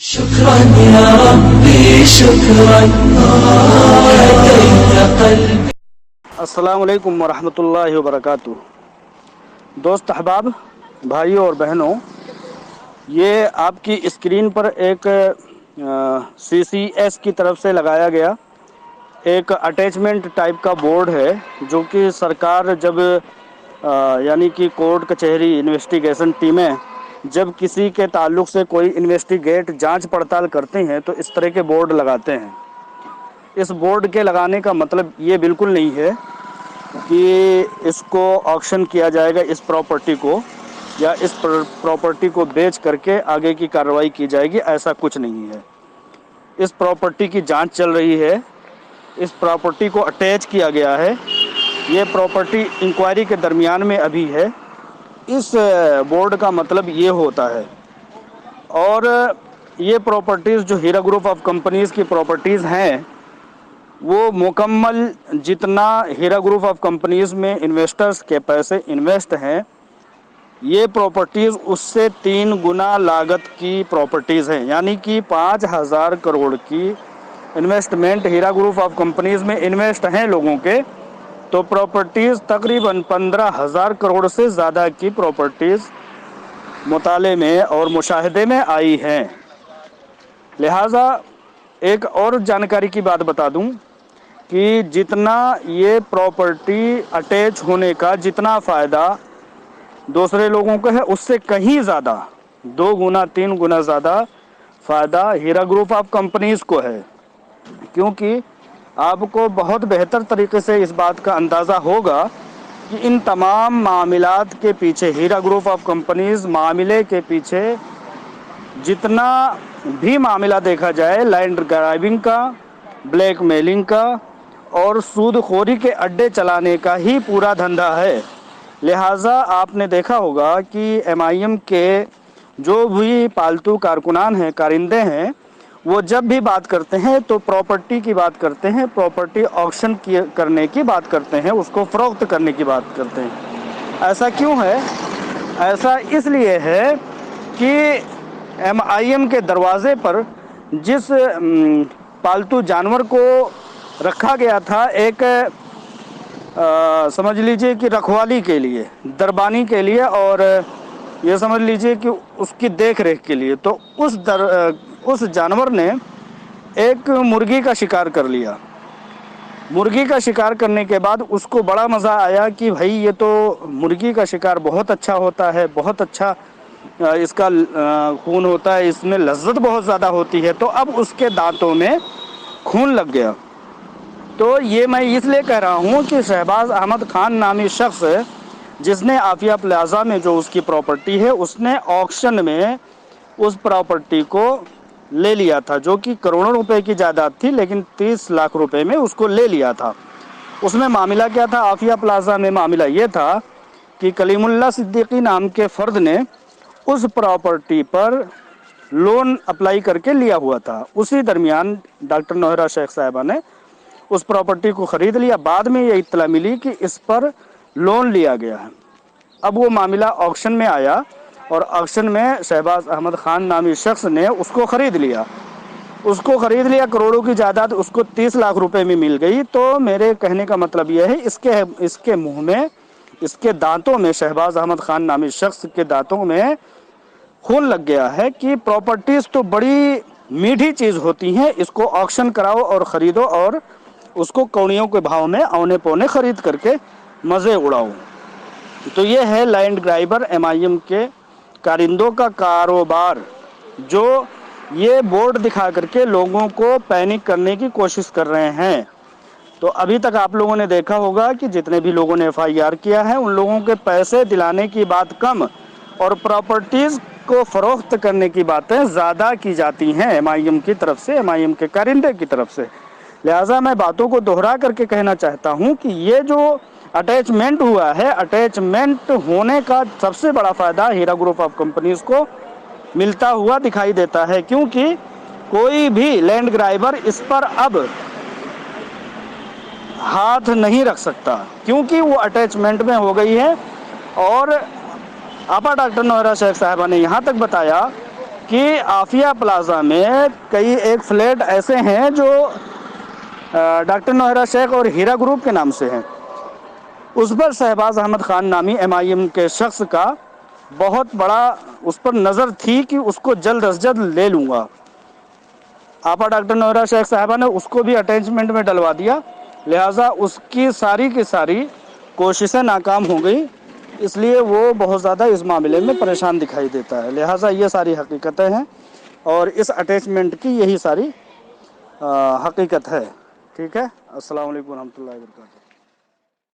شكرا يا ربي شكرا هديت قلبي. السلام علیکم ورحمۃ اللہ وبرکاتہ. دوست احباب، بھائیوں اور بہنوں، یہ آپ کی اسکرین پر ایک سی سی ایس کی طرف سے لگایا گیا ایک اٹیچمنٹ ٹائپ کا بورڈ ہے، جو کہ سرکار جب یعنی کہ کورٹ کچہری انویسٹیگیشن ٹیمیں جب کسی کے تعلق سے کوئی انویسٹیگیٹ جانچ پڑتال کرتے ہیں تو اس طرح کے بورڈ لگاتے ہیں. اس بورڈ کے لگانے کا مطلب یہ بالکل نہیں ہے کہ اس کو آکشن کیا جائے گا، اس پراپرٹی کو یا اس پراپرٹی کو بیچ کر کے آگے کی کارروائی کی جائے گی. ایسا کچھ نہیں ہے. اس پراپرٹی کی جانچ چل رہی ہے. اس پراپرٹی کو اٹیچ کیا گیا ہے. یہ پراپرٹی انکوائری کے درمیان میں ابھی ہے. اس بورڈ کا مطلب یہ ہوتا ہے. اور یہ پراپرٹیز جو ہیرا گروپ آف کمپنیز کی پراپرٹیز ہیں، وہ مکمل جتنا ہیرا گروپ آف کمپنیز میں انویسٹرز کے پیسے انویسٹ ہیں، یہ پراپرٹیز اس سے 3 گنا لاگت کی پراپرٹیز ہیں. یعنی کہ 5,000 کروڑ کی انویسٹمنٹ ہیرا گروپ آف کمپنیز میں انویسٹ ہیں لوگوں کے، تو پراپرٹیز تقریباً 15,000 کروڑ سے زیادہ کی پراپرٹیز مطالعے میں اور مشاہدے میں آئی ہیں. لہٰذا ایک اور جانکاری کی بات بتا دوں کہ جتنا یہ پراپرٹی اٹیچ ہونے کا جتنا فائدہ دوسرے لوگوں کو ہے، اس سے کہیں زیادہ 2 گنا 3 گنا زیادہ فائدہ ہیرا گروپ آف کمپنیز کو ہے. کیونکہ آپ کو بہت بہتر طریقے سے اس بات کا اندازہ ہوگا کہ ان تمام معاملات کے پیچھے، ہیرا گروپ آف کمپنیز معاملے کے پیچھے جتنا بھی معاملہ دیکھا جائے، لینڈ گرابنگ کا، بلیک میلنگ کا اور سود خوری کے اڈے چلانے کا ہی پورا دھندا ہے. لہٰذا آپ نے دیکھا ہوگا کہ ایم آئی ایم کے جو بھی پالتو کارکنان ہیں، کارندے ہیں، وہ جب بھی بات کرتے ہیں تو پراپرٹی کی بات کرتے ہیں، پراپرٹی آکشن کرنے کی بات کرتے ہیں، اس کو فروخت کرنے کی بات کرتے ہیں. ایسا کیوں ہے؟ ایسا اس لیے ہے کہ ایم آئی ایم کے دروازے پر جس پالتو جانور کو رکھا گیا تھا، ایک سمجھ لیجئے کہ رکھوالی کے لیے، دربانی کے لیے، اور یہ سمجھ لیجئے کہ اس کی دیکھ ریکھ کے لیے، تو اس جانور نے ایک مرغی کا شکار کر لیا. مرغی کا شکار کرنے کے بعد اس کو بڑا مزہ آیا کہ بھائی یہ تو مرغی کا شکار بہت اچھا ہوتا ہے، بہت اچھا اس کا خون ہوتا ہے، اس میں لذت بہت زیادہ ہوتی ہے. تو اب اس کے دانتوں میں خون لگ گیا. تو یہ میں اس لیے کہہ رہا ہوں کہ شہباز احمد خان نامی شخص، جس نے عافیہ پلازا میں جو اس کی پراپرٹی ہے، اس نے آکشن میں اس پراپرٹی کو لے لیا تھا، جو کہ کروڑوں روپے کی جائیداد تھی، لیکن 30 لاکھ روپے میں اس کو لے لیا تھا. اس میں معاملہ کیا تھا؟ عافیہ پلازا میں معاملہ یہ تھا کہ کلیم اللہ صدیقی نام کے فرد نے اس پراپرٹی پر لون اپلائی کر کے لیا ہوا تھا. اسی درمیان ڈاکٹر نوحرہ شیخ صاحبہ نے اس پراپرٹی کو خرید لیا. بعد میں یہ اطلاع ملی کہ اس پر لون لیا گیا ہے. اب وہ معاملہ آکشن میں آیا اور آکشن میں شہباز احمد خان نامی شخص نے اس کو خرید لیا. کروڑوں کی جائیداد اس کو 30 لاکھ روپے میں مل گئی. تو میرے کہنے کا مطلب یہ ہے، اس کے منہ میں، اس کے دانتوں میں، شہباز احمد خان نامی شخص کے دانتوں میں خون لگ گیا ہے کہ پراپرٹیز تو بڑی میٹھی چیز ہوتی ہیں، اس کو آکشن کراؤ اور خریدو اور اس کو کونیوں کے بھاؤ میں اونے پونے خرید کر کے مزے اڑاؤ. تو یہ ہے لینڈ گرائبر ایم آئی ایم کے کارندوں کا کاروبار، جو یہ بورڈ دکھا کر کے لوگوں کو پینک کرنے کی کوشش کر رہے ہیں. تو ابھی تک آپ لوگوں نے دیکھا ہوگا کہ جتنے بھی لوگوں نے ایف آئی آر کیا ہے، ان لوگوں کے پیسے دلانے کی بات کم اور پراپرٹیز کو فروخت کرنے کی باتیں زیادہ کی جاتی ہیں ایم آئی ایم کی طرف سے، ایم آئی ایم کے کارندے کی طرف سے. لہٰذا میں باتوں کو دوہرا کر کے کہنا چاہتا ہوں کہ یہ جو اٹیچمنٹ ہوا ہے، اٹیچمنٹ ہونے کا سب سے بڑا فائدہ ہیرا گروپ آف کمپنیز کو ملتا ہوا دکھائی دیتا ہے، کیونکہ کوئی بھی لینڈ گرائبر اس پر اب ہاتھ نہیں رکھ سکتا، کیونکہ وہ اٹیچمنٹ میں ہو گئی ہے. اور آپا ڈاکٹر نوحرہ شیخ صاحبہ نے یہاں تک بتایا کہ عافیہ پلازا میں کئی ایک فلیٹ ایسے ہیں جو ڈاکٹر نوحرہ شیخ اور ہیرا گروپ کے نام سے ہیں. اس پر شہباز احمد خان نامی MIM کے شخص کا بہت بڑا اس پر نظر تھی کہ اس کو جلد از جلد لے لوں گا. آپا ڈاکٹر نوحرہ شیخ صاحبہ نے اس کو بھی اٹیچمنٹ میں ڈلوا دیا. لہٰذا اس کی ساری کوششیں ناکام ہو گئی. اس لیے وہ بہت زیادہ اس معاملے میں پریشان دکھائی دیتا ہے. لہٰذا یہ ساری حقیقتیں ہیں اور اس اٹیچمنٹ کی یہی ساری حقیقت ہے. ٹھیک ہے. السلام علیکم ورحمۃ اللہ وبرکاتہ.